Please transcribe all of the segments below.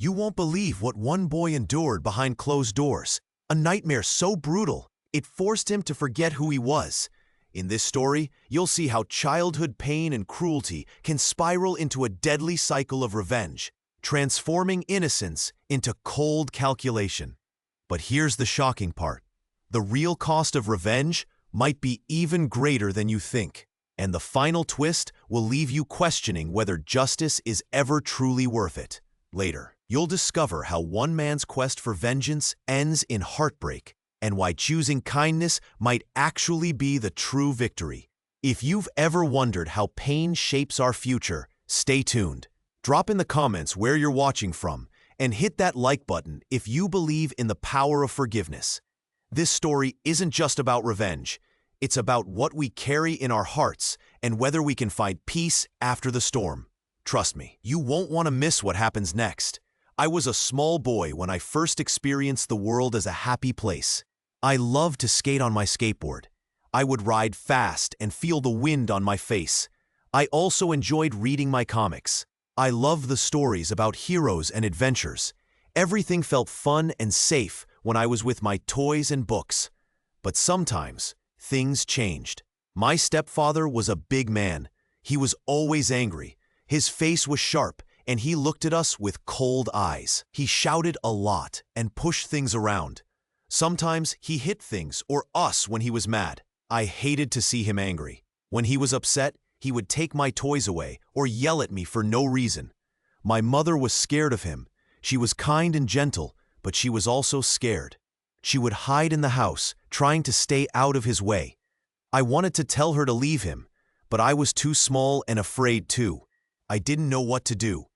You won't believe what one boy endured behind closed doors. A nightmare so brutal, it forced him to forget who he was. In this story, you'll see how childhood pain and cruelty can spiral into a deadly cycle of revenge, transforming innocence into cold calculation. But here's the shocking part. The real cost of revenge might be even greater than you think, and the final twist will leave you questioning whether justice is ever truly worth it. Later, you'll discover how one man's quest for vengeance ends in heartbreak, and why choosing kindness might actually be the true victory. If you've ever wondered how pain shapes our future, stay tuned. Drop in the comments where you're watching from, and hit that like button if you believe in the power of forgiveness. This story isn't just about revenge. It's about what we carry in our hearts and whether we can find peace after the storm. Trust me, you won't want to miss what happens next. I was a small boy when I first experienced the world as a happy place. I loved to skate on my skateboard. I would ride fast and feel the wind on my face. I also enjoyed reading my comics. I loved the stories about heroes and adventures. Everything felt fun and safe when I was with my toys and books. But sometimes, things changed. My stepfather was a big man. He was always angry. His face was sharp, and he looked at us with cold eyes. He shouted a lot and pushed things around. Sometimes he hit things or us when he was mad. I hated to see him angry. When he was upset, he would take my toys away or yell at me for no reason. My mother was scared of him. She was kind and gentle, but she was also scared. She would hide in the house, trying to stay out of his way. I wanted to tell her to leave him, but I was too small and afraid too. I didn't know what to do.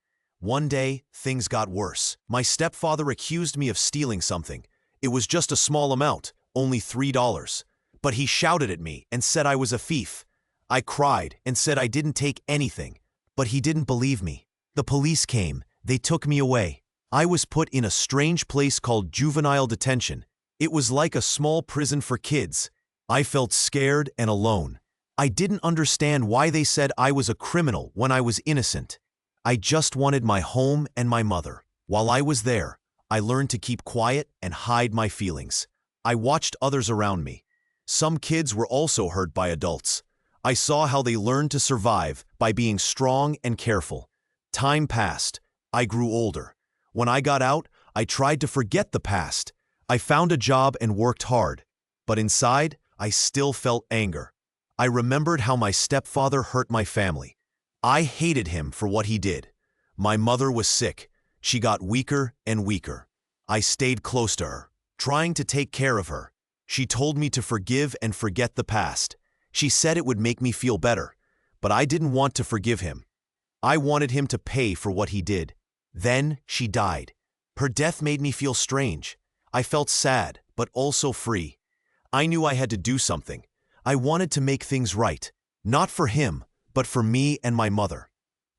One day, things got worse. My stepfather accused me of stealing something. It was just a small amount, only $3. But he shouted at me and said I was a thief. I cried and said I didn't take anything, but he didn't believe me. The police came. They took me away. I was put in a strange place called juvenile detention. It was like a small prison for kids. I felt scared and alone. I didn't understand why they said I was a criminal when I was innocent. I just wanted my home and my mother. While I was there, I learned to keep quiet and hide my feelings. I watched others around me. Some kids were also hurt by adults. I saw how they learned to survive by being strong and careful. Time passed. I grew older. When I got out, I tried to forget the past. I found a job and worked hard. But inside, I still felt anger. I remembered how my stepfather hurt my family. I hated him for what he did. My mother was sick. She got weaker and weaker. I stayed close to her, trying to take care of her. She told me to forgive and forget the past. She said it would make me feel better, but I didn't want to forgive him. I wanted him to pay for what he did. Then she died. Her death made me feel strange. I felt sad, but also free. I knew I had to do something. I wanted to make things right, not for him, but for me and my mother.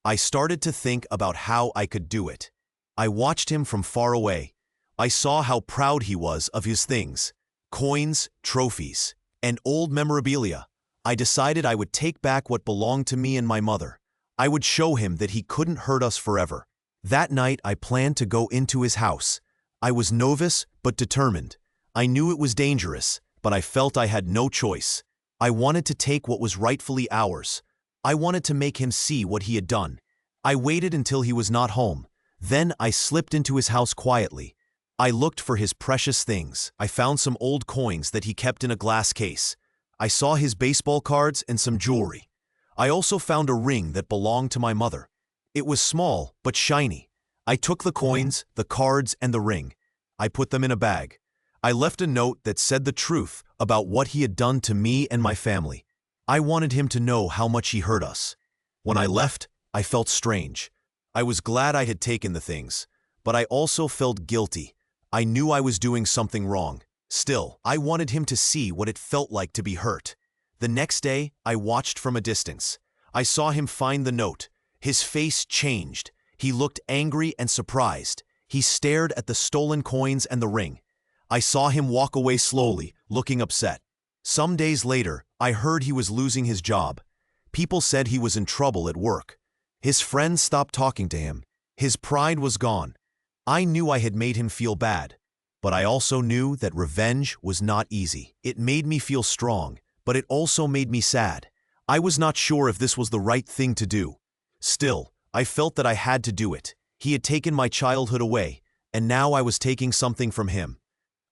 I started to think about how I could do it. I watched him from far away. I saw how proud he was of his things, coins, trophies, and old memorabilia. I decided I would take back what belonged to me and my mother. I would show him that he couldn't hurt us forever. That night, I planned to go into his house. I was nervous but determined. I knew it was dangerous, but I felt I had no choice. I wanted to take what was rightfully ours. I wanted to make him see what he had done. I waited until he was not home. Then I slipped into his house quietly. I looked for his precious things. I found some old coins that he kept in a glass case. I saw his baseball cards and some jewelry. I also found a ring that belonged to my mother. It was small but shiny. I took the coins, the cards, and the ring. I put them in a bag. I left a note that said the truth about what he had done to me and my family. I wanted him to know how much he hurt us. When I left, I felt strange. I was glad I had taken the things, but I also felt guilty. I knew I was doing something wrong. Still, I wanted him to see what it felt like to be hurt. The next day, I watched from a distance. I saw him find the note. His face changed. He looked angry and surprised. He stared at the stolen coins and the ring. I saw him walk away slowly, looking upset. Some days later, I heard he was losing his job. People said he was in trouble at work. His friends stopped talking to him. His pride was gone. I knew I had made him feel bad, but I also knew that revenge was not easy. It made me feel strong, but it also made me sad. I was not sure if this was the right thing to do. Still, I felt that I had to do it. He had taken my childhood away, and now I was taking something from him.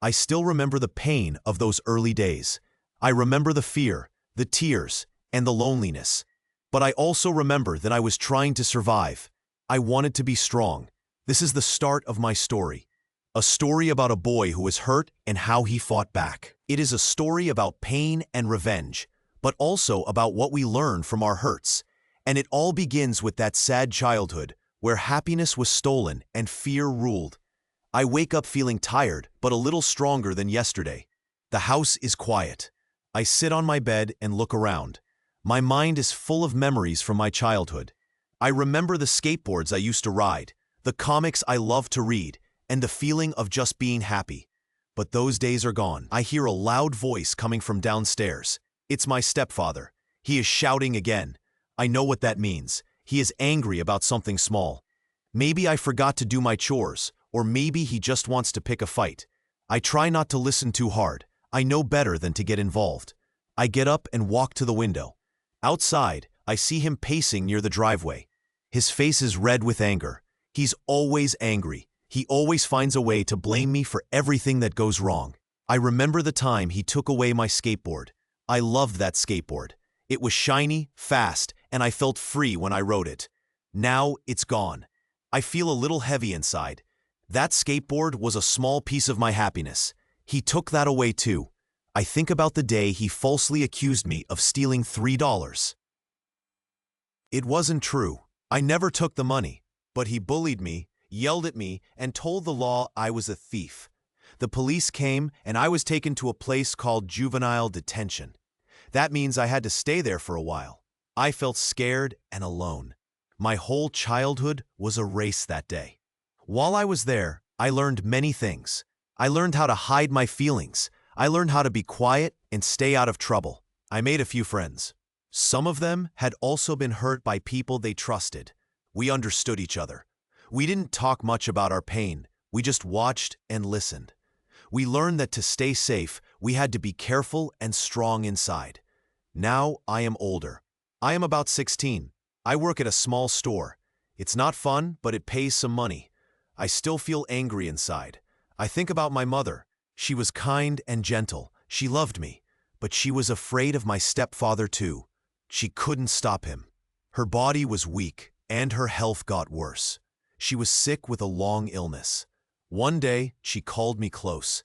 I still remember the pain of those early days. I remember the fear, the tears, and the loneliness. But I also remember that I was trying to survive. I wanted to be strong. This is the start of my story. A story about a boy who was hurt and how he fought back. It is a story about pain and revenge, but also about what we learn from our hurts. And it all begins with that sad childhood, where happiness was stolen and fear ruled. I wake up feeling tired, but a little stronger than yesterday. The house is quiet. I sit on my bed and look around. My mind is full of memories from my childhood. I remember the skateboards I used to ride, the comics I loved to read, and the feeling of just being happy. But those days are gone. I hear a loud voice coming from downstairs. It's my stepfather. He is shouting again. I know what that means. He is angry about something small. Maybe I forgot to do my chores, or maybe he just wants to pick a fight. I try not to listen too hard. I know better than to get involved. I get up and walk to the window. Outside, I see him pacing near the driveway. His face is red with anger. He's always angry. He always finds a way to blame me for everything that goes wrong. I remember the time he took away my skateboard. I loved that skateboard. It was shiny, fast, and I felt free when I rode it. Now it's gone. I feel a little heavy inside. That skateboard was a small piece of my happiness. He took that away too. I think about the day he falsely accused me of stealing $3. It wasn't true. I never took the money, but he bullied me, yelled at me, and told the law I was a thief. The police came, and I was taken to a place called juvenile detention. That means I had to stay there for a while. I felt scared and alone. My whole childhood was erased that day. While I was there, I learned many things. I learned how to hide my feelings. I learned how to be quiet and stay out of trouble. I made a few friends. Some of them had also been hurt by people they trusted. We understood each other. We didn't talk much about our pain. We just watched and listened. We learned that to stay safe, we had to be careful and strong inside. Now I am older. I am about 16. I work at a small store. It's not fun, but it pays some money. I still feel angry inside. I think about my mother. She was kind and gentle. She loved me. But she was afraid of my stepfather too. She couldn't stop him. Her body was weak, and her health got worse. She was sick with a long illness. One day, she called me close.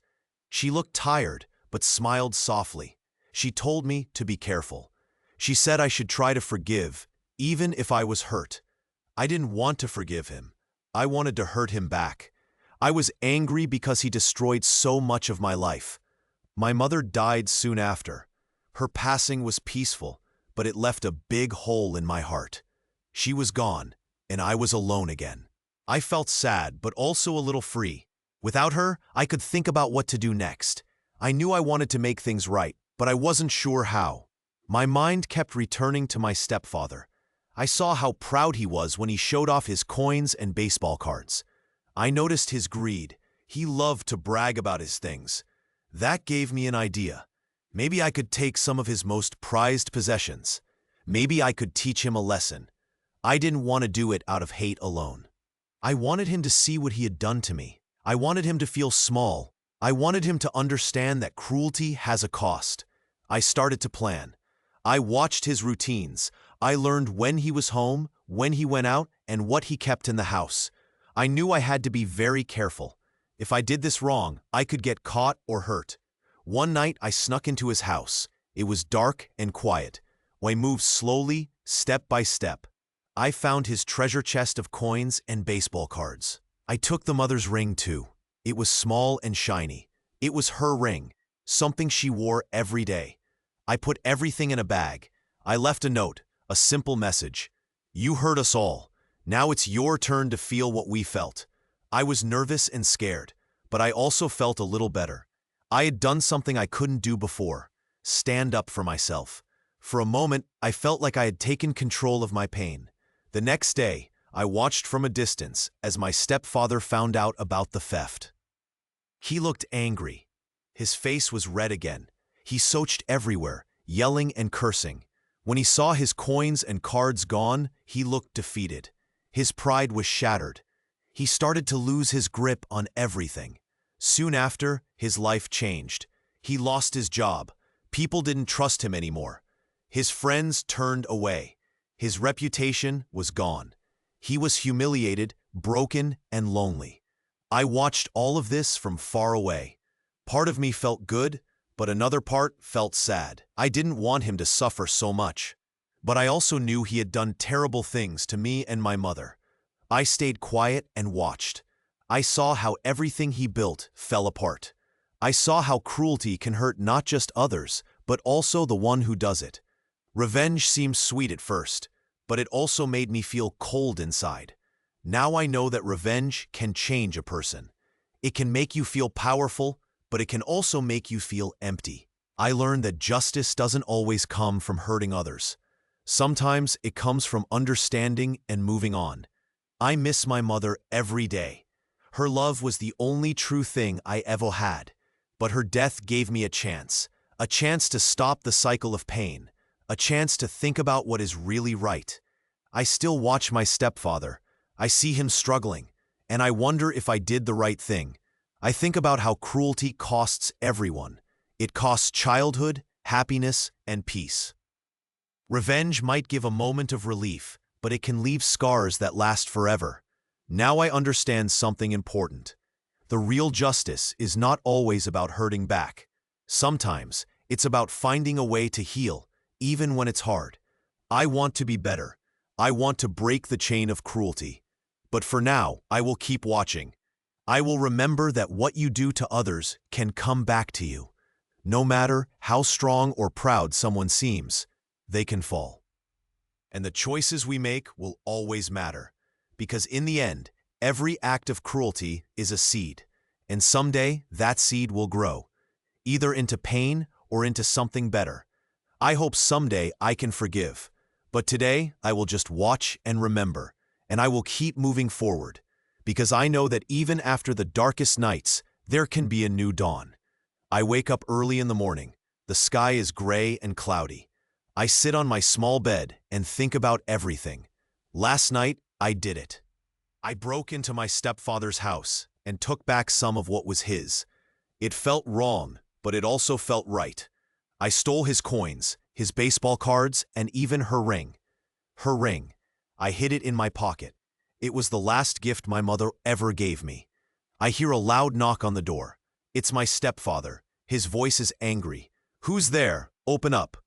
She looked tired, but smiled softly. She told me to be careful. She said I should try to forgive, even if I was hurt. I didn't want to forgive him. I wanted to hurt him back. I was angry because he destroyed so much of my life. My mother died soon after. Her passing was peaceful, but it left a big hole in my heart. She was gone, and I was alone again. I felt sad, but also a little free. Without her, I could think about what to do next. I knew I wanted to make things right, but I wasn't sure how. My mind kept returning to my stepfather. I saw how proud he was when he showed off his coins and baseball cards. I noticed his greed. He loved to brag about his things. That gave me an idea. Maybe I could take some of his most prized possessions. Maybe I could teach him a lesson. I didn't want to do it out of hate alone. I wanted him to see what he had done to me. I wanted him to feel small. I wanted him to understand that cruelty has a cost. I started to plan. I watched his routines. I learned when he was home, when he went out, and what he kept in the house. I knew I had to be very careful. If I did this wrong, I could get caught or hurt. One night, I snuck into his house. It was dark and quiet. I moved slowly, step by step. I found his treasure chest of coins and baseball cards. I took the mother's ring too. It was small and shiny. It was her ring, something she wore every day. I put everything in a bag. I left a note, a simple message. You hurt us all. Now it's your turn to feel what we felt. I was nervous and scared, but I also felt a little better. I had done something I couldn't do before. Stand up for myself. For a moment, I felt like I had taken control of my pain. The next day, I watched from a distance as my stepfather found out about the theft. He looked angry. His face was red again. He searched everywhere, yelling and cursing. When he saw his coins and cards gone, he looked defeated. His pride was shattered. He started to lose his grip on everything. Soon after, his life changed. He lost his job. People didn't trust him anymore. His friends turned away. His reputation was gone. He was humiliated, broken, and lonely. I watched all of this from far away. Part of me felt good, but another part felt sad. I didn't want him to suffer so much. But I also knew he had done terrible things to me and my mother. I stayed quiet and watched. I saw how everything he built fell apart. I saw how cruelty can hurt not just others, but also the one who does it. Revenge seemed sweet at first, but it also made me feel cold inside. Now I know that revenge can change a person. It can make you feel powerful, but it can also make you feel empty. I learned that justice doesn't always come from hurting others. Sometimes it comes from understanding and moving on. I miss my mother every day. Her love was the only true thing I ever had. But her death gave me a chance to stop the cycle of pain, a chance to think about what is really right. I still watch my stepfather. I see him struggling, and I wonder if I did the right thing. I think about how cruelty costs everyone. It costs childhood, happiness, and peace. Revenge might give a moment of relief, but it can leave scars that last forever. Now I understand something important. The real justice is not always about hurting back. Sometimes it's about finding a way to heal, even when it's hard. I want to be better. I want to break the chain of cruelty. But for now, I will keep watching. I will remember that what you do to others can come back to you. No matter how strong or proud someone seems, they can fall. And the choices we make will always matter. Because in the end, every act of cruelty is a seed. And someday, that seed will grow, either into pain or into something better. I hope someday I can forgive. But today, I will just watch and remember. And I will keep moving forward. Because I know that even after the darkest nights, there can be a new dawn. I wake up early in the morning. The sky is gray and cloudy. I sit on my small bed and think about everything. Last night, I did it. I broke into my stepfather's house and took back some of what was his. It felt wrong, but it also felt right. I stole his coins, his baseball cards, and even her ring. Her ring. I hid it in my pocket. It was the last gift my mother ever gave me. I hear a loud knock on the door. It's my stepfather. His voice is angry. "Who's there? Open up."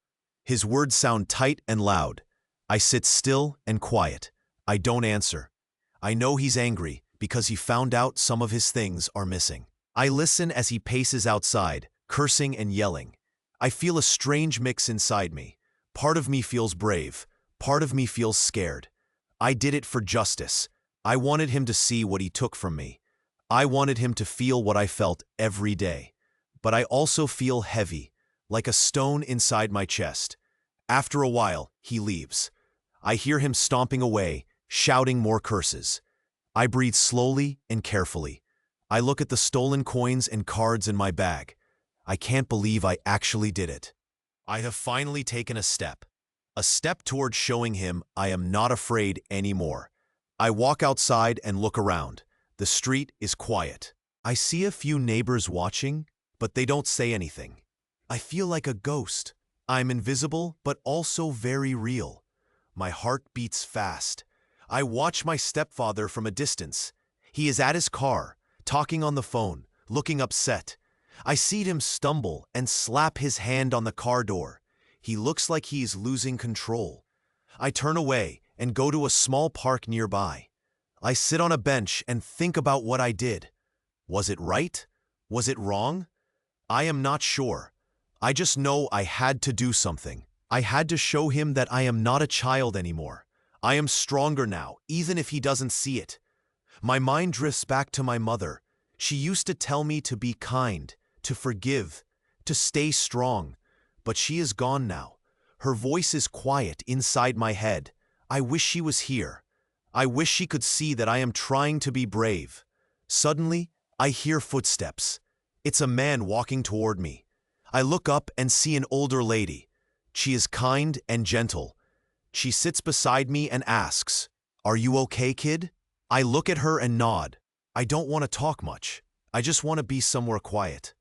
His words sound tight and loud. I sit still and quiet. I don't answer. I know he's angry because he found out some of his things are missing. I listen as he paces outside, cursing and yelling. I feel a strange mix inside me. Part of me feels brave. Part of me feels scared. I did it for justice. I wanted him to see what he took from me. I wanted him to feel what I felt every day. But I also feel heavy, like a stone inside my chest. After a while, he leaves. I hear him stomping away, shouting more curses. I breathe slowly and carefully. I look at the stolen coins and cards in my bag. I can't believe I actually did it. I have finally taken a step toward showing him I am not afraid anymore. I walk outside and look around. The street is quiet. I see a few neighbors watching, but they don't say anything. I feel like a ghost. I'm invisible, but also very real. My heart beats fast. I watch my stepfather from a distance. He is at his car, talking on the phone, looking upset. I see him stumble and slap his hand on the car door. He looks like he is losing control. I turn away and go to a small park nearby. I sit on a bench and think about what I did. Was it right? Was it wrong? I am not sure. I just know I had to do something. I had to show him that I am not a child anymore. I am stronger now, even if he doesn't see it. My mind drifts back to my mother. She used to tell me to be kind, to forgive, to stay strong. But she is gone now. Her voice is quiet inside my head. I wish she was here. I wish she could see that I am trying to be brave. Suddenly, I hear footsteps. It's a man walking toward me. I look up and see an older lady. She is kind and gentle. She sits beside me and asks, "Are you okay, kid?" I look at her and nod. I don't want to talk much. I just want to be somewhere quiet.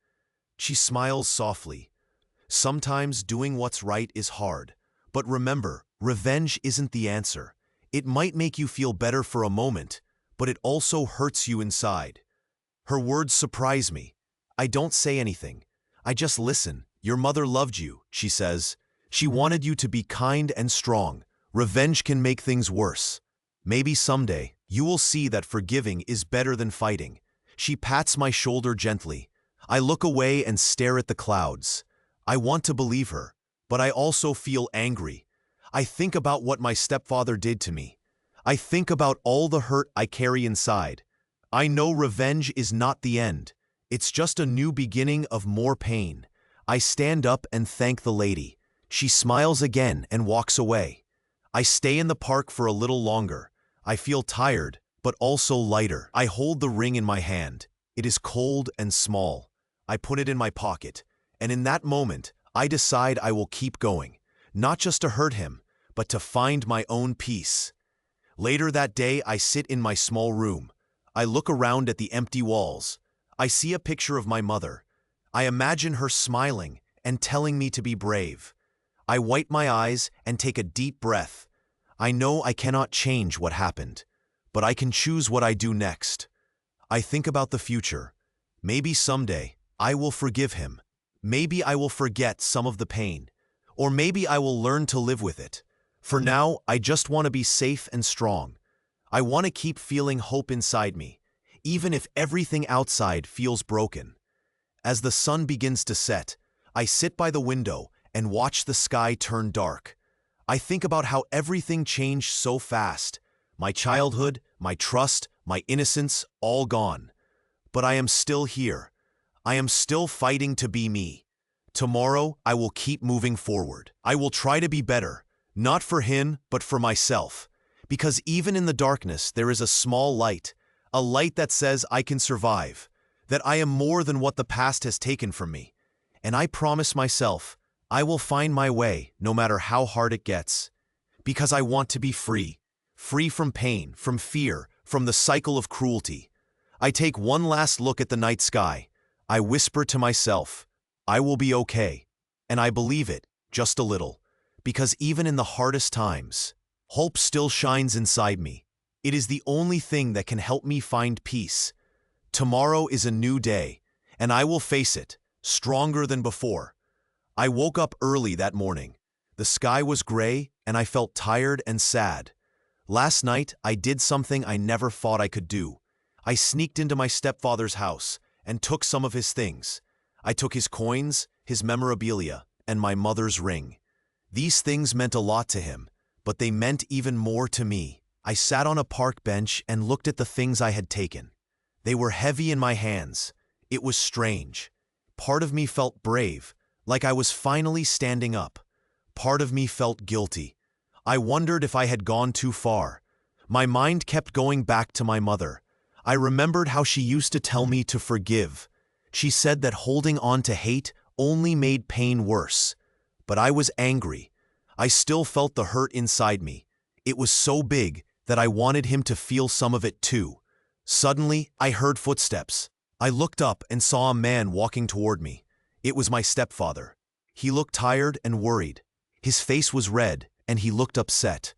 She smiles softly. Sometimes doing what's right is hard. But remember, revenge isn't the answer. It might make you feel better for a moment, but it also hurts you inside. Her words surprise me. I don't say anything. I just listen. Your mother loved you, she says. She wanted you to be kind and strong. Revenge can make things worse. Maybe someday, you will see that forgiving is better than fighting. She pats my shoulder gently. I look away and stare at the clouds. I want to believe her, but I also feel angry. I think about what my stepfather did to me. I think about all the hurt I carry inside. I know revenge is not the end. It's just a new beginning of more pain. I stand up and thank the lady. She smiles again and walks away. I stay in the park for a little longer. I feel tired, but also lighter. I hold the ring in my hand. It is cold and small. I put it in my pocket, and in that moment, I decide I will keep going, not just to hurt him, but to find my own peace. Later that day, I sit in my small room. I look around at the empty walls. I see a picture of my mother. I imagine her smiling and telling me to be brave. I wipe my eyes and take a deep breath. I know I cannot change what happened, but I can choose what I do next. I think about the future. Maybe someday I will forgive him. Maybe I will forget some of the pain, or maybe I will learn to live with it. For now, I just want to be safe and strong. I want to keep feeling hope inside me, even if everything outside feels broken. As the sun begins to set, I sit by the window and watch the sky turn dark. I think about how everything changed so fast. My childhood, my trust, my innocence, all gone. But I am still here. I am still fighting to be me. Tomorrow, I will keep moving forward. I will try to be better, not for him, but for myself. Because even in the darkness, there is a small light, a light that says I can survive, that I am more than what the past has taken from me. And I promise myself, I will find my way no matter how hard it gets. Because I want to be free. Free from pain, from fear, from the cycle of cruelty. I take one last look at the night sky. I whisper to myself, I will be okay. And I believe it, just a little. Because even in the hardest times, hope still shines inside me. It is the only thing that can help me find peace. Tomorrow is a new day, and I will face it, stronger than before. I woke up early that morning. The sky was gray, and I felt tired and sad. Last night, I did something I never thought I could do. I sneaked into my stepfather's house and took some of his things. I took his coins, his memorabilia, and my mother's ring. These things meant a lot to him, but they meant even more to me. I sat on a park bench and looked at the things I had taken. They were heavy in my hands. It was strange. Part of me felt brave, like I was finally standing up. Part of me felt guilty. I wondered if I had gone too far. My mind kept going back to my mother. I remembered how she used to tell me to forgive. She said that holding on to hate only made pain worse. But I was angry. I still felt the hurt inside me. It was so big that I wanted him to feel some of it too. Suddenly, I heard footsteps. I looked up and saw a man walking toward me. It was my stepfather. He looked tired and worried. His face was red, and he looked upset.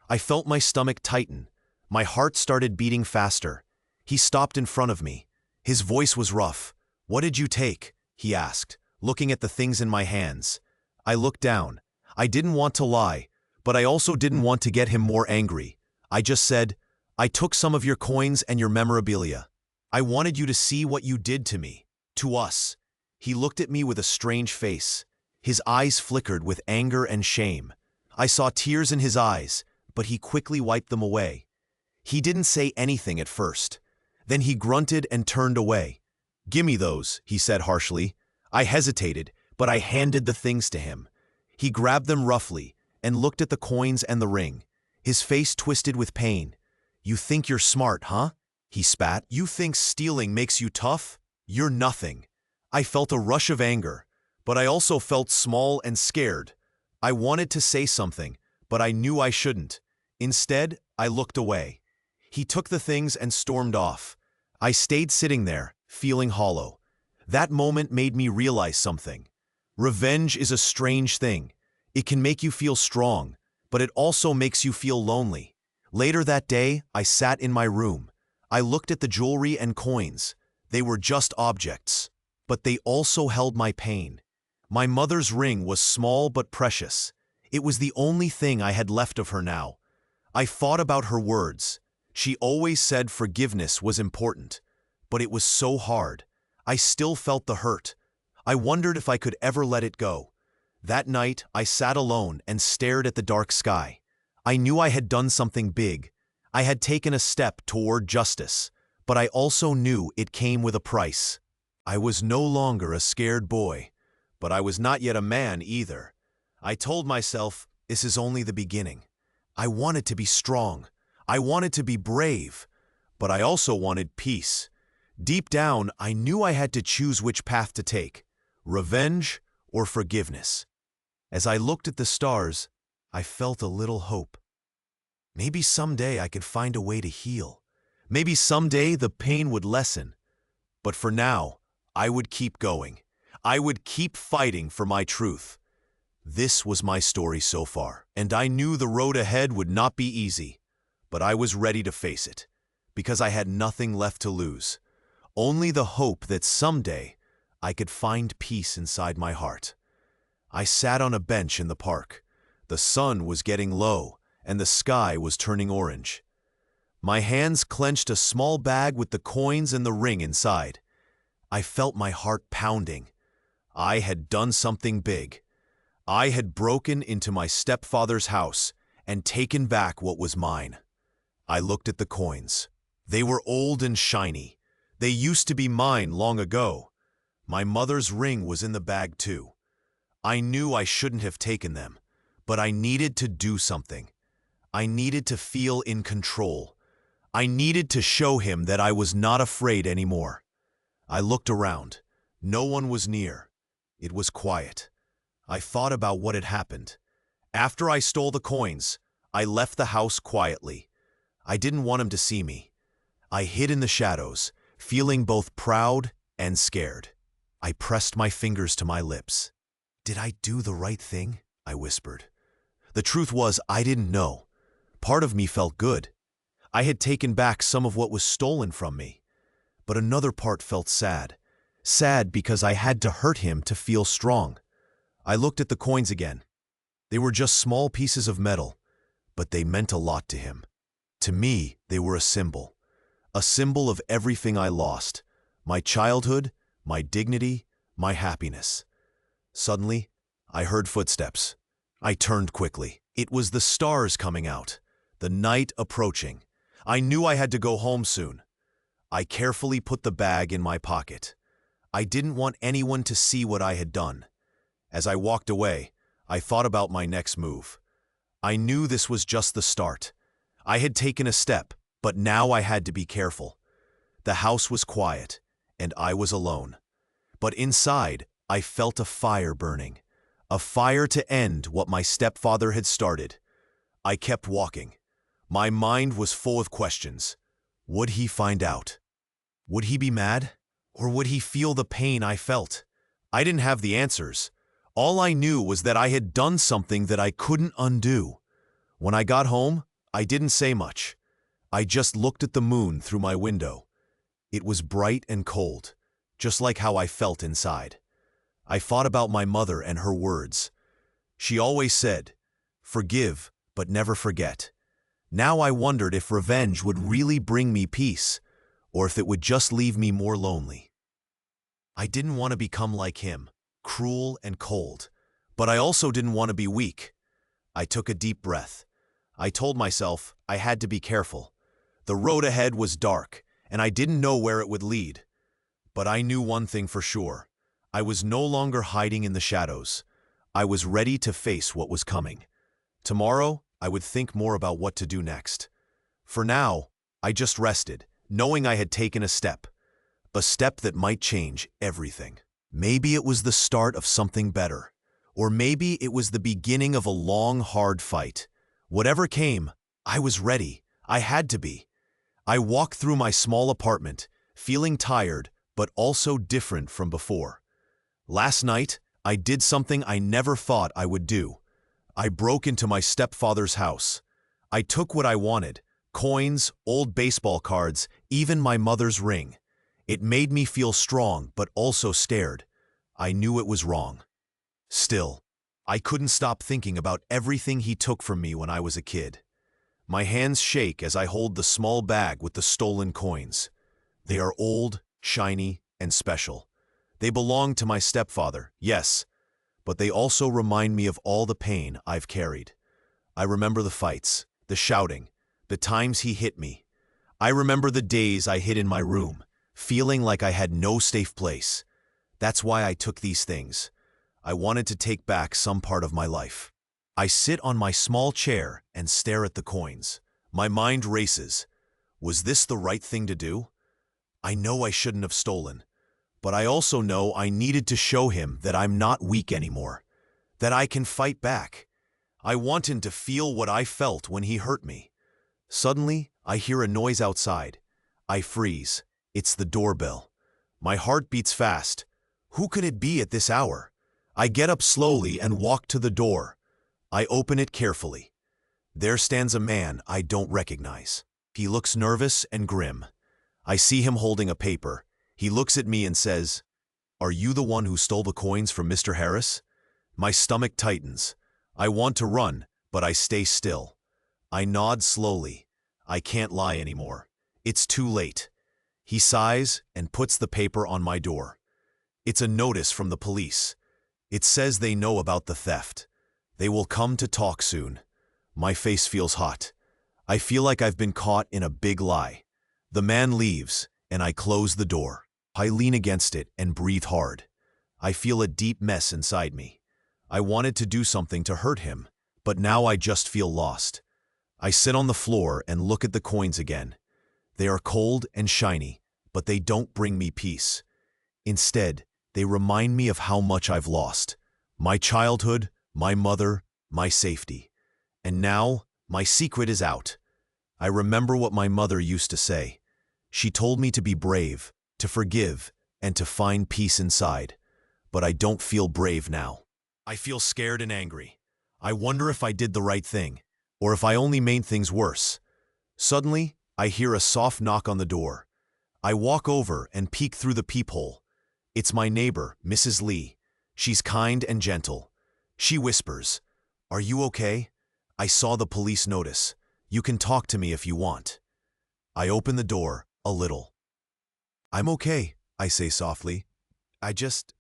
I felt my stomach tighten. My heart started beating faster. He stopped in front of me. His voice was rough. "What did you take?" he asked, looking at the things in my hands. I looked down. I didn't want to lie, but I also didn't want to get him more angry. I just said, "I took some of your coins and your memorabilia. I wanted you to see what you did to me, to us." He looked at me with a strange face. His eyes flickered with anger and shame. I saw tears in his eyes, but he quickly wiped them away. He didn't say anything at first. Then he grunted and turned away. "Gimme those," he said harshly. I hesitated, but I handed the things to him. He grabbed them roughly and looked at the coins and the ring. His face twisted with pain. "You think you're smart, huh?" he spat. "You think stealing makes you tough? You're nothing." I felt a rush of anger, but I also felt small and scared. I wanted to say something, but I knew I shouldn't. Instead, I looked away. He took the things and stormed off. I stayed sitting there, feeling hollow. That moment made me realize something. Revenge is a strange thing. It can make you feel strong, but it also makes you feel lonely. Later that day, I sat in my room. I looked at the jewelry and coins. They were just objects, but they also held my pain. My mother's ring was small but precious. It was the only thing I had left of her now. I thought about her words. She always said forgiveness was important, but it was so hard. I still felt the hurt. I wondered if I could ever let it go. That night, I sat alone and stared at the dark sky. I knew I had done something big. I had taken a step toward justice, but I also knew it came with a price. I was no longer a scared boy, but I was not yet a man either. I told myself, this is only the beginning. I wanted to be strong. I wanted to be brave, but I also wanted peace. Deep down, I knew I had to choose which path to take, revenge or forgiveness. As I looked at the stars, I felt a little hope. Maybe someday I could find a way to heal. Maybe someday the pain would lessen. But for now, I would keep going. I would keep fighting for my truth. This was my story so far, and I knew the road ahead would not be easy. But I was ready to face it, because I had nothing left to lose. Only the hope that someday I could find peace inside my heart. I sat on a bench in the park. The sun was getting low, and the sky was turning orange. My hands clenched a small bag with the coins and the ring inside. I felt my heart pounding. I had done something big. I had broken into my stepfather's house and taken back what was mine. I looked at the coins. They were old and shiny. They used to be mine long ago. My mother's ring was in the bag too. I knew I shouldn't have taken them, but I needed to do something. I needed to feel in control. I needed to show him that I was not afraid anymore. I looked around. No one was near. It was quiet. I thought about what had happened. After I stole the coins, I left the house quietly. I didn't want him to see me. I hid in the shadows, feeling both proud and scared. I pressed my fingers to my lips. "Did I do the right thing?" I whispered. The truth was, I didn't know. Part of me felt good. I had taken back some of what was stolen from me. But another part felt sad. Sad because I had to hurt him to feel strong. I looked at the coins again. They were just small pieces of metal, but they meant a lot to him. To me, they were a symbol of everything I lost, my childhood, my dignity, my happiness. Suddenly, I heard footsteps. I turned quickly. It was the stars coming out, the night approaching. I knew I had to go home soon. I carefully put the bag in my pocket. I didn't want anyone to see what I had done. As I walked away, I thought about my next move. I knew this was just the start. I had taken a step, but now I had to be careful. The house was quiet, and I was alone. But inside, I felt a fire burning. A fire to end what my stepfather had started. I kept walking. My mind was full of questions. Would he find out? Would he be mad? Or would he feel the pain I felt? I didn't have the answers. All I knew was that I had done something that I couldn't undo. When I got home, I didn't say much. I just looked at the moon through my window. It was bright and cold, just like how I felt inside. I thought about my mother and her words. She always said, "Forgive, but never forget." Now I wondered if revenge would really bring me peace, or if it would just leave me more lonely. I didn't want to become like him, cruel and cold, but I also didn't want to be weak. I took a deep breath. I told myself I had to be careful. The road ahead was dark, and I didn't know where it would lead. But I knew one thing for sure. I was no longer hiding in the shadows. I was ready to face what was coming. Tomorrow, I would think more about what to do next. For now, I just rested, knowing I had taken a step that might change everything. Maybe it was the start of something better, or maybe it was the beginning of a long, hard fight. Whatever came, I was ready. I had to be. I walked through my small apartment, feeling tired, but also different from before. Last night, I did something I never thought I would do. I broke into my stepfather's house. I took what I wanted: coins, old baseball cards, even my mother's ring. It made me feel strong, but also scared. I knew it was wrong. Still, I couldn't stop thinking about everything he took from me when I was a kid. My hands shake as I hold the small bag with the stolen coins. They are old, shiny, and special. They belong to my stepfather, yes, but they also remind me of all the pain I've carried. I remember the fights, the shouting, the times he hit me. I remember the days I hid in my room, feeling like I had no safe place. That's why I took these things. I wanted to take back some part of my life. I sit on my small chair and stare at the coins. My mind races. Was this the right thing to do? I know I shouldn't have stolen, but I also know I needed to show him that I'm not weak anymore, that I can fight back. I want him to feel what I felt when he hurt me. Suddenly, I hear a noise outside. I freeze. It's the doorbell. My heart beats fast. Who could it be at this hour? I get up slowly and walk to the door. I open it carefully. There stands a man I don't recognize. He looks nervous and grim. I see him holding a paper. He looks at me and says, "Are you the one who stole the coins from Mr. Harris?" My stomach tightens. I want to run, but I stay still. I nod slowly. I can't lie anymore. It's too late. He sighs and puts the paper on my door. It's a notice from the police. It says they know about the theft. They will come to talk soon. My face feels hot. I feel like I've been caught in a big lie. The man leaves, and I close the door. I lean against it and breathe hard. I feel a deep mess inside me. I wanted to do something to hurt him, but now I just feel lost. I sit on the floor and look at the coins again. They are cold and shiny, but they don't bring me peace. Instead, they remind me of how much I've lost. My childhood, my mother, my safety. And now, my secret is out. I remember what my mother used to say. She told me to be brave, to forgive, and to find peace inside. But I don't feel brave now. I feel scared and angry. I wonder if I did the right thing, or if I only made things worse. Suddenly, I hear a soft knock on the door. I walk over and peek through the peephole. It's my neighbor, Mrs. Lee. She's kind and gentle. She whispers, "Are you okay? I saw the police notice. You can talk to me if you want." I open the door a little. "I'm okay," I say softly. I just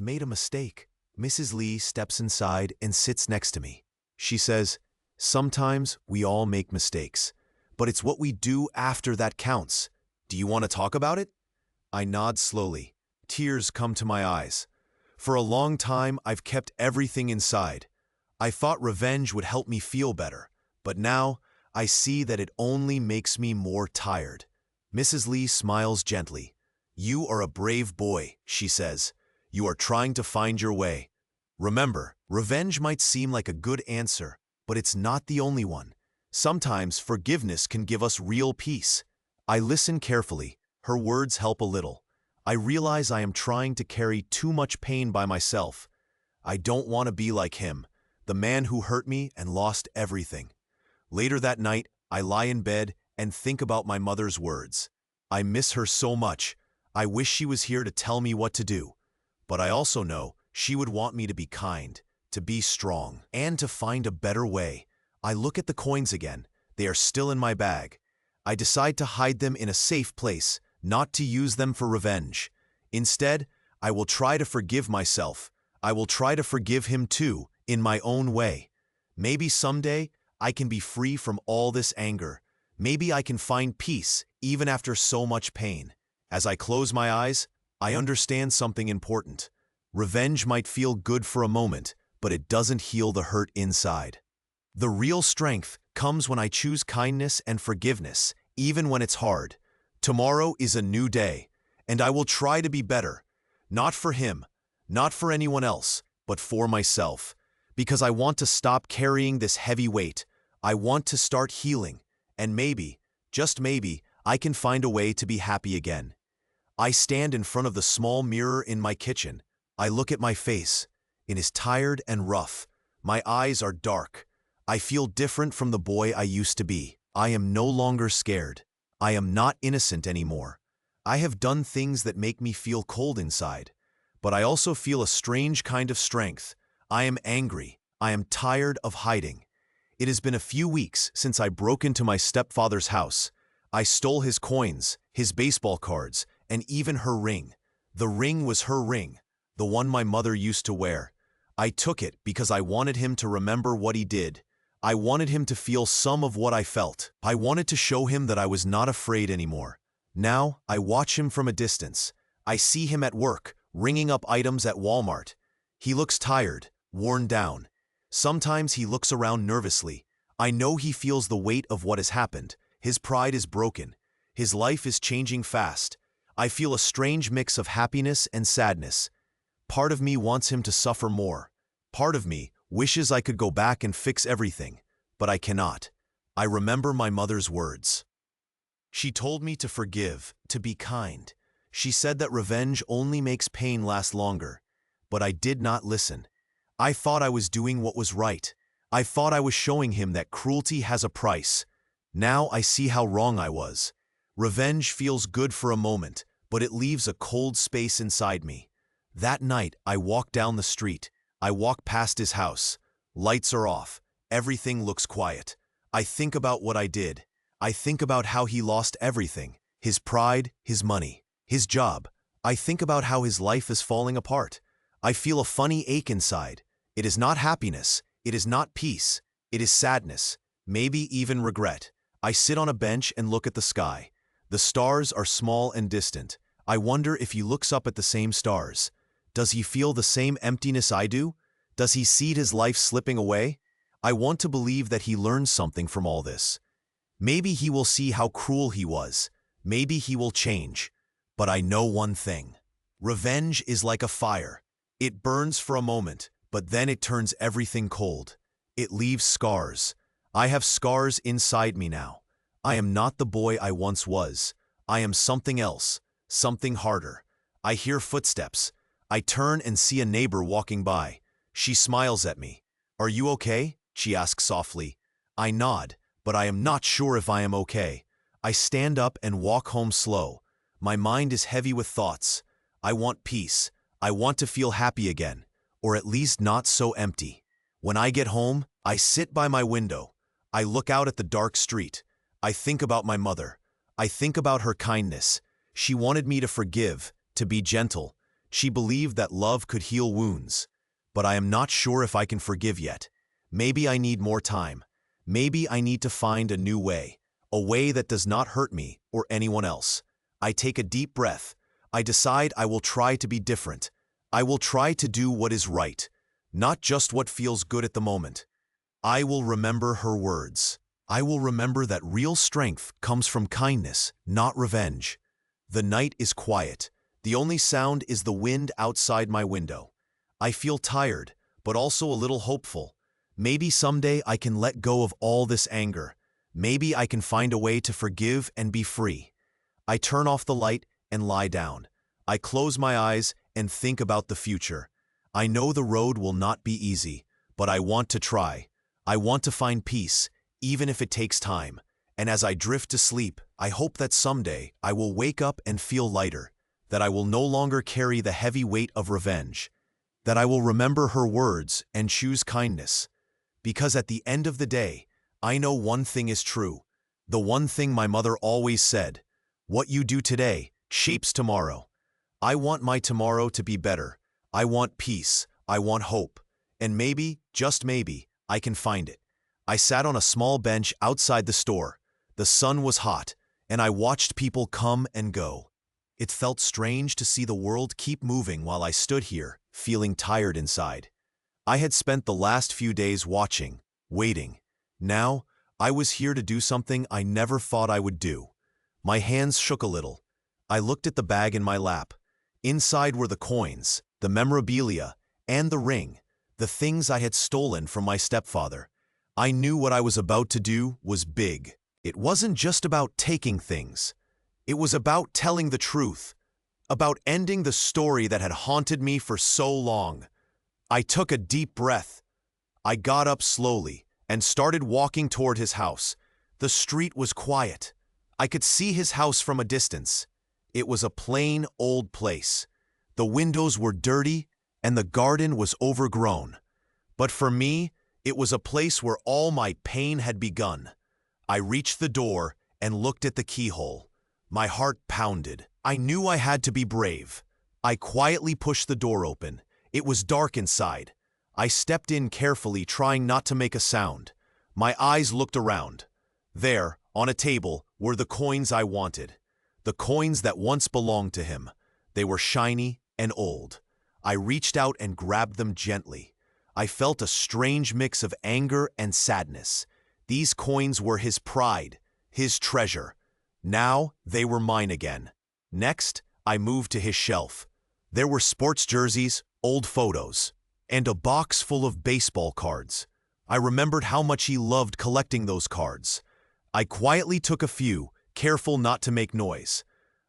made a mistake." Mrs. Lee steps inside and sits next to me. She says, "Sometimes we all make mistakes, but it's what we do after that counts. Do you want to talk about it?" I nod slowly. Tears come to my eyes. For a long time, I've kept everything inside. I thought revenge would help me feel better, but now I see that it only makes me more tired. Mrs. Lee smiles gently. "You are a brave boy," she says. "You are trying to find your way. Remember, revenge might seem like a good answer, but it's not the only one. Sometimes forgiveness can give us real peace." I listen carefully. Her words help a little. I realize I am trying to carry too much pain by myself. I don't want to be like him, the man who hurt me and lost everything. Later that night, I lie in bed and think about my mother's words. I miss her so much. I wish she was here to tell me what to do. But I also know she would want me to be kind, to be strong, and to find a better way. I look at the coins again. They are still in my bag. I decide to hide them in a safe place, not to use them for revenge. Instead, I will try to forgive myself. I will try to forgive him too, in my own way. Maybe someday I can be free from all this anger. Maybe I can find peace even after so much pain. As I close my eyes, I understand something important. Revenge might feel good for a moment, but it doesn't heal the hurt inside. The real strength comes when I choose kindness and forgiveness, even when it's hard. Tomorrow is a new day, and I will try to be better. Not for him, not for anyone else, but for myself. Because I want to stop carrying this heavy weight. I want to start healing, and maybe, just maybe, I can find a way to be happy again. I stand in front of the small mirror in my kitchen. I look at my face. It is tired and rough. My eyes are dark. I feel different from the boy I used to be. I am no longer scared. I am not innocent anymore. I have done things that make me feel cold inside. But I also feel a strange kind of strength. I am angry. I am tired of hiding. It has been a few weeks since I broke into my stepfather's house. I stole his coins, his baseball cards, and even her ring. The ring was her ring, the one my mother used to wear. I took it because I wanted him to remember what he did. I wanted him to feel some of what I felt. I wanted to show him that I was not afraid anymore. Now, I watch him from a distance. I see him at work, ringing up items at Walmart. He looks tired, worn down. Sometimes he looks around nervously. I know he feels the weight of what has happened. His pride is broken. His life is changing fast. I feel a strange mix of happiness and sadness. Part of me wants him to suffer more. Part of me wishes I could go back and fix everything, but I cannot. I remember my mother's words. She told me to forgive, to be kind. She said that revenge only makes pain last longer, but I did not listen. I thought I was doing what was right. I thought I was showing him that cruelty has a price. Now I see how wrong I was. Revenge feels good for a moment, but it leaves a cold space inside me. That night, I walk down the street. I walk past his house. Lights are off. Everything looks quiet. I think about what I did. I think about how he lost everything. His pride, his money, his job. I think about how his life is falling apart. I feel a funny ache inside. It is not happiness. It is not peace. It is sadness. Maybe even regret. I sit on a bench and look at the sky. The stars are small and distant. I wonder if he looks up at the same stars. Does he feel the same emptiness I do? Does he see his life slipping away? I want to believe that he learns something from all this. Maybe he will see how cruel he was. Maybe he will change. But I know one thing. Revenge is like a fire. It burns for a moment, but then it turns everything cold. It leaves scars. I have scars inside me now. I am not the boy I once was. I am something else, something harder. I hear footsteps. I turn and see a neighbor walking by. She smiles at me. "Are you okay?" she asks softly. I nod, but I am not sure if I am okay. I stand up and walk home slow. My mind is heavy with thoughts. I want peace. I want to feel happy again, or at least not so empty. When I get home, I sit by my window. I look out at the dark street. I think about my mother. I think about her kindness. She wanted me to forgive, to be gentle. She believed that love could heal wounds. But I am not sure if I can forgive yet. Maybe I need more time. Maybe I need to find a new way, a way that does not hurt me or anyone else. I take a deep breath. I decide I will try to be different. I will try to do what is right, not just what feels good at the moment. I will remember her words. I will remember that real strength comes from kindness, not revenge. The night is quiet. The only sound is the wind outside my window. I feel tired, but also a little hopeful. Maybe someday I can let go of all this anger. Maybe I can find a way to forgive and be free. I turn off the light and lie down. I close my eyes and think about the future. I know the road will not be easy, but I want to try. I want to find peace, even if it takes time. And as I drift to sleep, I hope that someday I will wake up and feel lighter, that I will no longer carry the heavy weight of revenge, that I will remember her words and choose kindness. Because at the end of the day, I know one thing is true. The one thing my mother always said: what you do today shapes tomorrow. I want my tomorrow to be better. I want peace. I want hope. And maybe, just maybe, I can find it. I sat on a small bench outside the store. The sun was hot, and I watched people come and go. It felt strange to see the world keep moving while I stood here, feeling tired inside. I had spent the last few days watching, waiting. Now, I was here to do something I never thought I would do. My hands shook a little. I looked at the bag in my lap. Inside were the coins, the memorabilia, and the ring, the things I had stolen from my stepfather. I knew what I was about to do was big. It wasn't just about taking things. It was about telling the truth, about ending the story that had haunted me for so long. I took a deep breath. I got up slowly and started walking toward his house. The street was quiet. I could see his house from a distance. It was a plain, old place. The windows were dirty and the garden was overgrown. But for me, it was a place where all my pain had begun. I reached the door and looked at the keyhole. My heart pounded. I knew I had to be brave. I quietly pushed the door open. It was dark inside. I stepped in carefully, trying not to make a sound. My eyes looked around. There, on a table, were the coins I wanted. The coins that once belonged to him. They were shiny and old. I reached out and grabbed them gently. I felt a strange mix of anger and sadness. These coins were his pride, his treasure. Now they were mine again. Next, I moved to his shelf. There were sports jerseys, old photos, and a box full of baseball cards. I remembered how much he loved collecting those cards. I quietly took a few, careful not to make noise.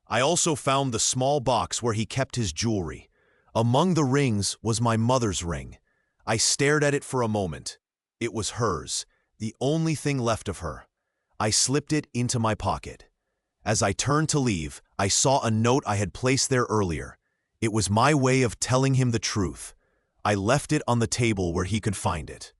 I also found the small box where he kept his jewelry. Among the rings was my mother's ring. I stared at it for a moment. It was hers, the only thing left of her. I slipped it into my pocket. As I turned to leave, I saw a note I had placed there earlier. It was my way of telling him the truth. I left it on the table where he could find it.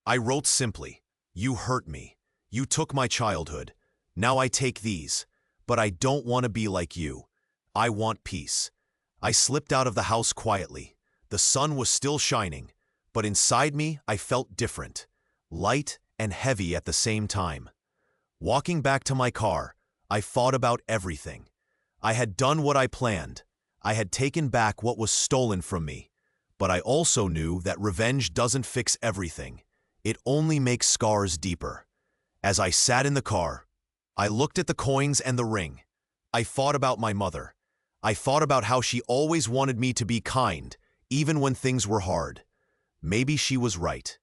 I wrote simply, "You hurt me. You took my childhood. Now I take these. But I don't want to be like you. I want peace." I slipped out of the house quietly. The sun was still shining, but inside me I felt different, light and heavy at the same time. Walking back to my car, I thought about everything. I had done what I planned. I had taken back what was stolen from me. But I also knew that revenge doesn't fix everything. It only makes scars deeper. As I sat in the car, I looked at the coins and the ring. I thought about my mother. I thought about how she always wanted me to be kind, even when things were hard. Maybe she was right.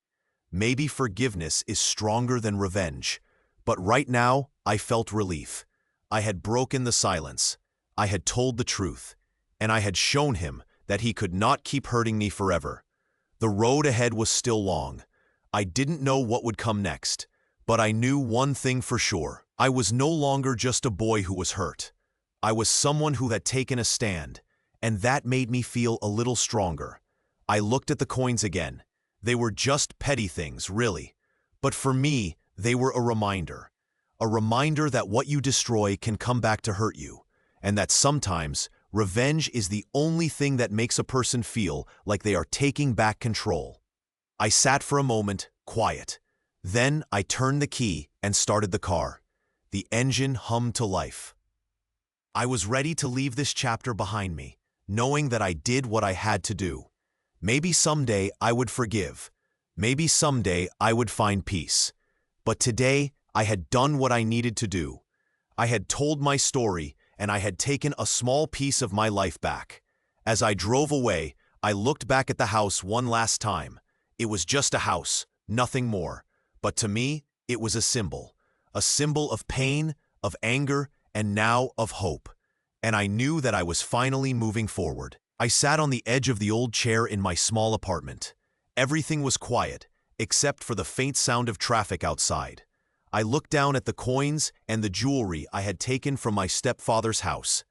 Maybe forgiveness is stronger than revenge. But right now, I felt relief. I had broken the silence. I had told the truth. And I had shown him that he could not keep hurting me forever. The road ahead was still long. I didn't know what would come next. But I knew one thing for sure. I was no longer just a boy who was hurt. I was someone who had taken a stand, and that made me feel a little stronger. I looked at the coins again. They were just petty things, really. But for me, they were a reminder. A reminder that what you destroy can come back to hurt you, and that sometimes revenge is the only thing that makes a person feel like they are taking back control. I sat for a moment, quiet. Then I turned the key and started the car. The engine hummed to life. I was ready to leave this chapter behind me, knowing that I did what I had to do. Maybe someday I would forgive. Maybe someday I would find peace. But today, I had done what I needed to do. I had told my story, and I had taken a small piece of my life back. As I drove away, I looked back at the house one last time. It was just a house, nothing more. But to me, it was a symbol of pain, of anger, and now of hope. And I knew that I was finally moving forward. I sat on the edge of the old chair in my small apartment. Everything was quiet, except for the faint sound of traffic outside. I looked down at the coins and the jewelry I had taken from my stepfather's house.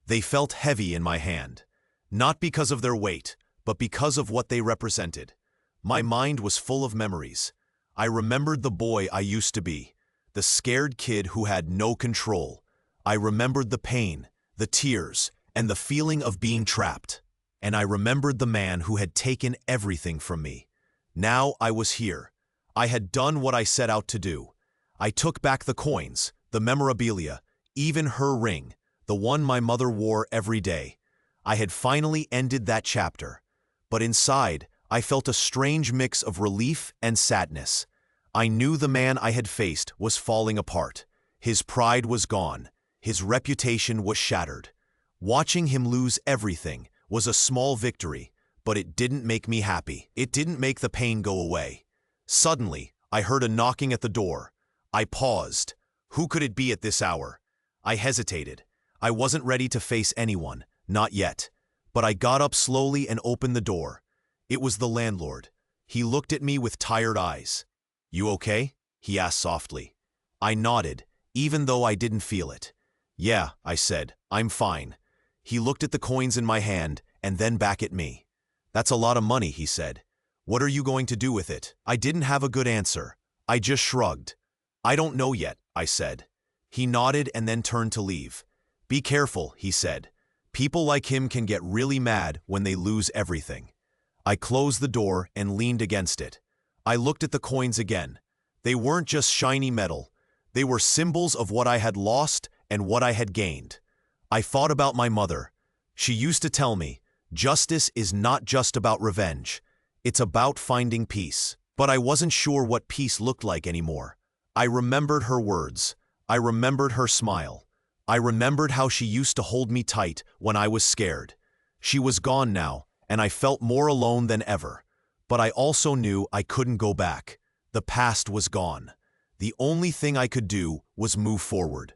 They felt heavy in my hand, not because of their weight, but because of what they represented. My mind was full of memories. I remembered the boy I used to be, the scared kid who had no control. I remembered the pain, the tears, and the feeling of being trapped. And I remembered the man who had taken everything from me. Now I was here. I had done what I set out to do. I took back the coins, the memorabilia, even her ring, the one my mother wore every day. I had finally ended that chapter. But inside, I felt a strange mix of relief and sadness. I knew the man I had faced was falling apart. His pride was gone. His reputation was shattered. Watching him lose everything was a small victory, but it didn't make me happy. It didn't make the pain go away. Suddenly, I heard a knocking at the door. I paused. Who could it be at this hour? I hesitated. I wasn't ready to face anyone, not yet. But I got up slowly and opened the door. It was the landlord. He looked at me with tired eyes. "You okay?" he asked softly. I nodded, even though I didn't feel it. "Yeah," I said, "I'm fine." He looked at the coins in my hand and then back at me. "That's a lot of money," he said. "What are you going to do with it?" I didn't have a good answer. I just shrugged. "I don't know yet," I said. He nodded and then turned to leave. "Be careful," he said. "People like him can get really mad when they lose everything." I closed the door and leaned against it. I looked at the coins again. They weren't just shiny metal. They were symbols of what I had lost and what I had gained. I thought about my mother. She used to tell me, justice is not just about revenge. It's about finding peace. But I wasn't sure what peace looked like anymore. I remembered her words. I remembered her smile. I remembered how she used to hold me tight when I was scared. She was gone now, and I felt more alone than ever. But I also knew I couldn't go back. The past was gone. The only thing I could do was move forward.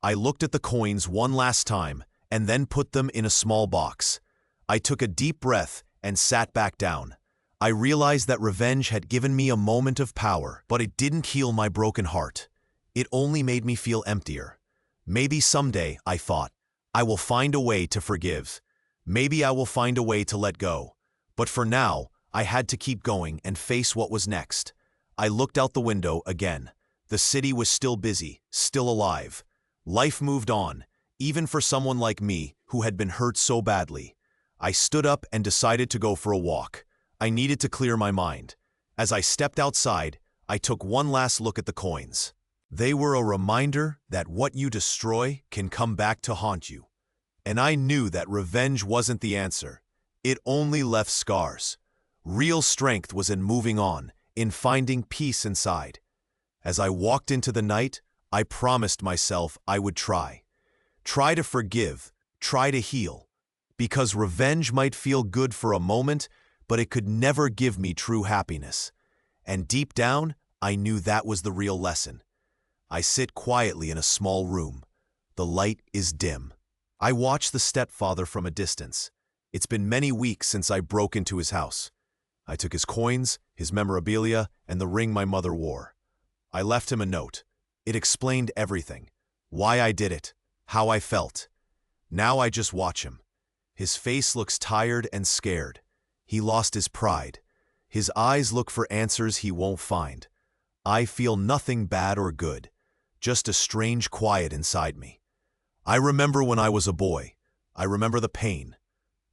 I looked at the coins one last time and then put them in a small box. I took a deep breath and sat back down. I realized that revenge had given me a moment of power, but it didn't heal my broken heart. It only made me feel emptier. Maybe someday, I thought, I will find a way to forgive. Maybe I will find a way to let go. But for now, I had to keep going and face what was next. I looked out the window again. The city was still busy, still alive. Life moved on, even for someone like me who had been hurt so badly. I stood up and decided to go for a walk. I needed to clear my mind. As I stepped outside, I took one last look at the coins. They were a reminder that what you destroy can come back to haunt you. And I knew that revenge wasn't the answer. It only left scars. Real strength was in moving on, in finding peace inside. As I walked into the night, I promised myself I would try. Try to forgive, try to heal. Because revenge might feel good for a moment, but it could never give me true happiness. And deep down, I knew that was the real lesson. I sit quietly in a small room. The light is dim. I watch the stepfather from a distance. It's been many weeks since I broke into his house. I took his coins, his memorabilia, and the ring my mother wore. I left him a note. It explained everything. Why I did it, how I felt. Now I just watch him. His face looks tired and scared. He lost his pride. His eyes look for answers he won't find. I feel nothing bad or good, just a strange quiet inside me. I remember when I was a boy. I remember the pain,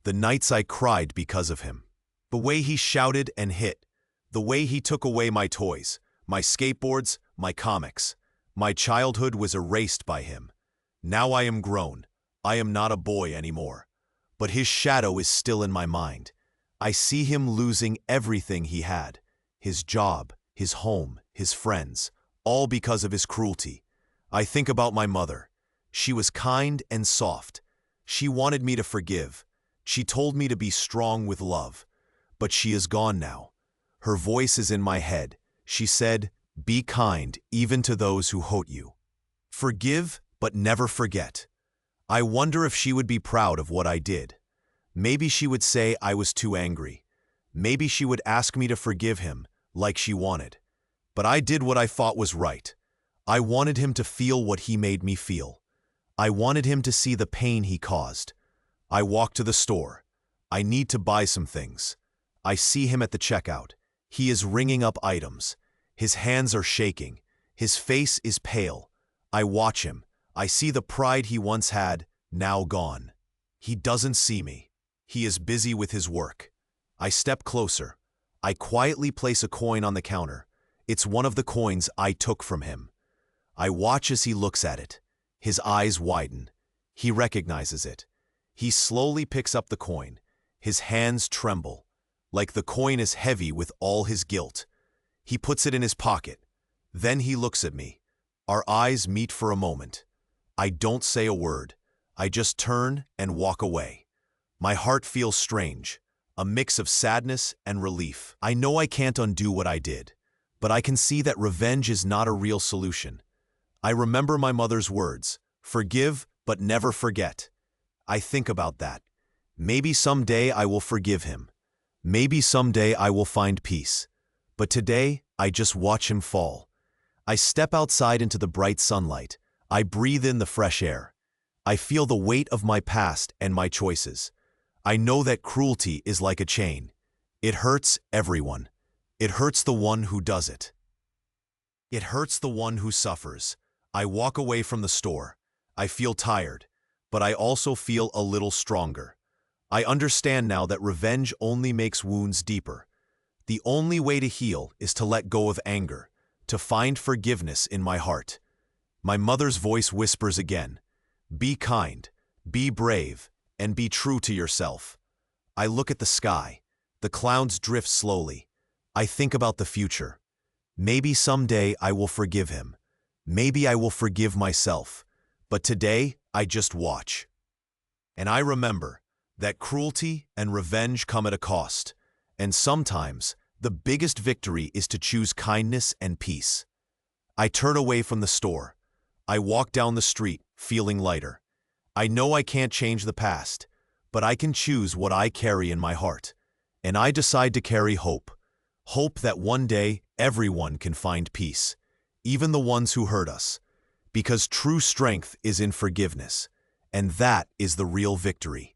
the nights I cried because of him. The way he shouted and hit, the way he took away my toys, my skateboards, my comics. My childhood was erased by him. Now I am grown. I am not a boy anymore. But his shadow is still in my mind. I see him losing everything he had. His job, his home, his friends, all because of his cruelty. I think about my mother. She was kind and soft. She wanted me to forgive. She told me to be strong with love. But she is gone now. Her voice is in my head. She said, "Be kind even to those who hurt you. Forgive, but never forget." I wonder if she would be proud of what I did. Maybe she would say I was too angry. Maybe she would ask me to forgive him, like she wanted. But I did what I thought was right. I wanted him to feel what he made me feel. I wanted him to see the pain he caused. I walked to the store. I need to buy some things. I see him at the checkout. He is ringing up items. His hands are shaking. His face is pale. I watch him. I see the pride he once had, now gone. He doesn't see me. He is busy with his work. I step closer. I quietly place a coin on the counter. It's one of the coins I took from him. I watch as he looks at it. His eyes widen. He recognizes it. He slowly picks up the coin. His hands tremble, like the coin is heavy with all his guilt. He puts it in his pocket. Then he looks at me. Our eyes meet for a moment. I don't say a word. I just turn and walk away. My heart feels strange, a mix of sadness and relief. I know I can't undo what I did, but I can see that revenge is not a real solution. I remember my mother's words, forgive but never forget. I think about that. Maybe someday I will forgive him. Maybe someday I will find peace. But today, I just watch him fall. I step outside into the bright sunlight. I breathe in the fresh air. I feel the weight of my past and my choices. I know that cruelty is like a chain. It hurts everyone. It hurts the one who does it. It hurts the one who suffers. I walk away from the store. I feel tired, but I also feel a little stronger. I understand now that revenge only makes wounds deeper. The only way to heal is to let go of anger, to find forgiveness in my heart. My mother's voice whispers again, be kind, be brave, and be true to yourself. I look at the sky. The clouds drift slowly. I think about the future. Maybe someday I will forgive him. Maybe I will forgive myself. But today, I just watch. And I remember that cruelty and revenge come at a cost. And sometimes, the biggest victory is to choose kindness and peace. I turn away from the store. I walk down the street, feeling lighter. I know I can't change the past, but I can choose what I carry in my heart. And I decide to carry hope. Hope that one day, everyone can find peace, even the ones who hurt us. Because true strength is in forgiveness, and that is the real victory.